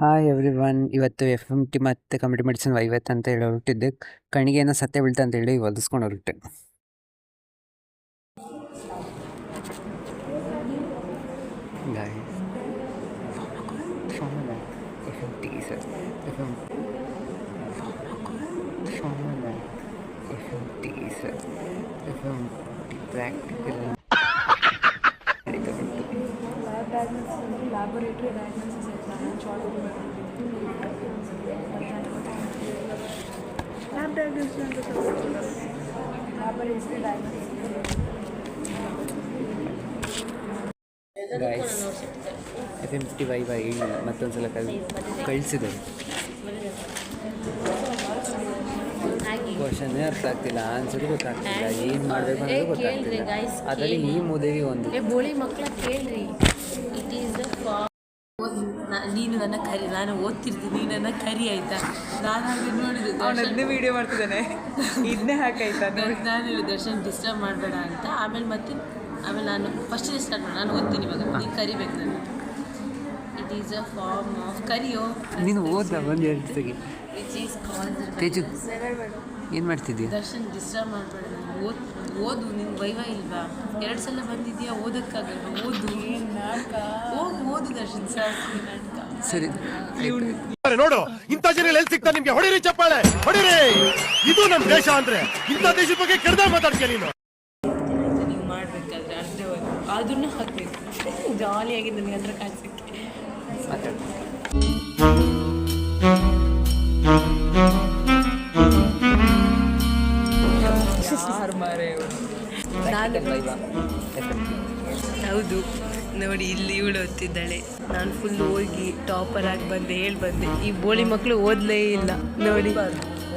Hi everyone. ಇವತ್ತು FMT ಮತ್ತು community medicine ವೈವತ್ ಅಂತ ಹೇಳಿ ಹೊರಟಿದ್ದೆ. ಕಣಿಗೆ ಏನೋ ಸತ್ಯ ಬೀಳ್ತಾ ಅಂತ ಹೇಳಿ ಹೊಲಿಸ್ಕೊಂಡು ಹೊರಟೆ. FMT sir, FMT sir, FMT practical laboratory diagnosis lab diagnosis ಅಂತ ಲ್ಯಾಬೊರೇಟರಿ ಗೈಸ್ FMT ವೈವಾ ಮತ್ತೊಂದ್ಸಲ ಕಳಿಸಿದರು. ಕ್ವಶನ್ ಅರ್ಥ ಆಗ್ತಿಲ್ಲ, ಆನ್ಸರ್ ಗೊತ್ತಾಗ್ತಿಲ್ಲ, ಏನು ಮಾಡಬೇಕು ಅನ್ನೋದು ಗೊತ್ತಾಗ್ತಿಲ್ಲ. ಅದರಲ್ಲಿ ಈ ಮೂದೇವಿ ಒಂದು ಬೋಳಿ ಮಕ್ಕಳ ಕೇಳ್ರಿ. ಇಟ್ ಈಸ್ ದ ನೀನು ನನ್ನ ಕರಿ, ನಾನು ಓದ್ತಿರ್ತೀನಿ, ನೀನು ನನ್ನ ಕರಿ ಆಯ್ತಾ. ನಾನು ಹಾಗೆ ನೋಡಿದ್ದು ವಿಡಿಯೋ ಮಾಡ್ತಿದ್ದಾನೆ, ಇದನ್ನೇ ಹಾಕಾಯ್ತಾ. ನಾನು ಹೇಳಿ ದರ್ಶನ್ ಡಿಸ್ಟರ್ಬ್ ಮಾಡಬೇಡ ಅಂತ. ಆಮೇಲೆ ನಾನು ಫಸ್ಟಿಗೆ ಸ್ಟಾರ್ಟ್ ಮಾಡಿ, ನಾನು ಓದ್ತೀನಿ ಇವಾಗ, ನೀನು ಕರಿಬೇಕು ನಾನು. It is a form of ಕರಿಯೋ. ನೀನು ಓದ ಒಂದು ಹೇಳ್ತೀವಿ. ವಿಚ್ ಈಸ್ ಕಾಲ್ಡ್ ತೇಜು, ಏನು ಮಾಡ್ತಿದ್ದೀಯ? ದರ್ಶನ್ ಡಿಸ್ಟರ್ಬ್ ಮಾಡಬೇಡ, ನಾನು ಓದು. ನಿನ್ಗೆ ವೈವಾ ಇಲ್ವಾ? 2 ಸಲ ಬಂದಿದ್ಯಾ, ಓದಕ್ಕಾಗಲ್ಲ. ಓದು ದರ್ಶನ್ ಸರ್. ಸರಿ ನೋಡು, ಇಂಥ ಜನ ಎಲ್ಲಿ ಸಿಗ್ತಾ ನಿಮ್ಗೆ? ಹೊಡಿರಿ ಚಪ್ಪಾಳೆ, ಹೊಡಿರಿ. ಇದು ನಮ್ ದೇಶ ಅಂದ್ರೆ, ಇಂಥ ದೇಶದ ಬಗ್ಗೆ ಕೆಡ್ದ ಮಾತಾಡ್ತೀಯ ನೀನು. ನೀವು ಮಾಡ್ಬೇಕಾದ್ರೆ ಅಷ್ಟೇ ಅದನ್ನ ಹಾಕ್ಬೇಕು. ಜಾಲಿಯಾಗಿ ನನಗೆ ಹತ್ರ ಕಾಣಿಸಕ್ಕೆ ಹೌದು ನೋಡಿ, ಇಲ್ಲಿ ಇವಳು ಓದ್ತಿದ್ದಾಳೆ. ನಾನು ಫುಲ್ ಹೋಗಿ ಟಾಪರ್ ಆಗಿ ಬಂದೆ, ಬಂದೆ. ಈ ಬೋಳಿ ಮಕ್ಕಳು ಓದಲೇ ಇಲ್ಲ ನೋಡಿ.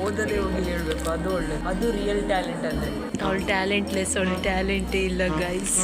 ಓದದೇ ಹೋಗಿ ಹೇಳ್ಬೇಕು, ಅದು ಒಳ್ಳೆ, ಅದು ರಿಯಲ್ ಟ್ಯಾಲೆಂಟ್ ಅಂದರೆ. ಅವಳು ಟ್ಯಾಲೆಂಟ್ಲೆಸ್, ಅವಳು ಟ್ಯಾಲೆಂಟೇ ಇಲ್ಲ ಗೈಸ್.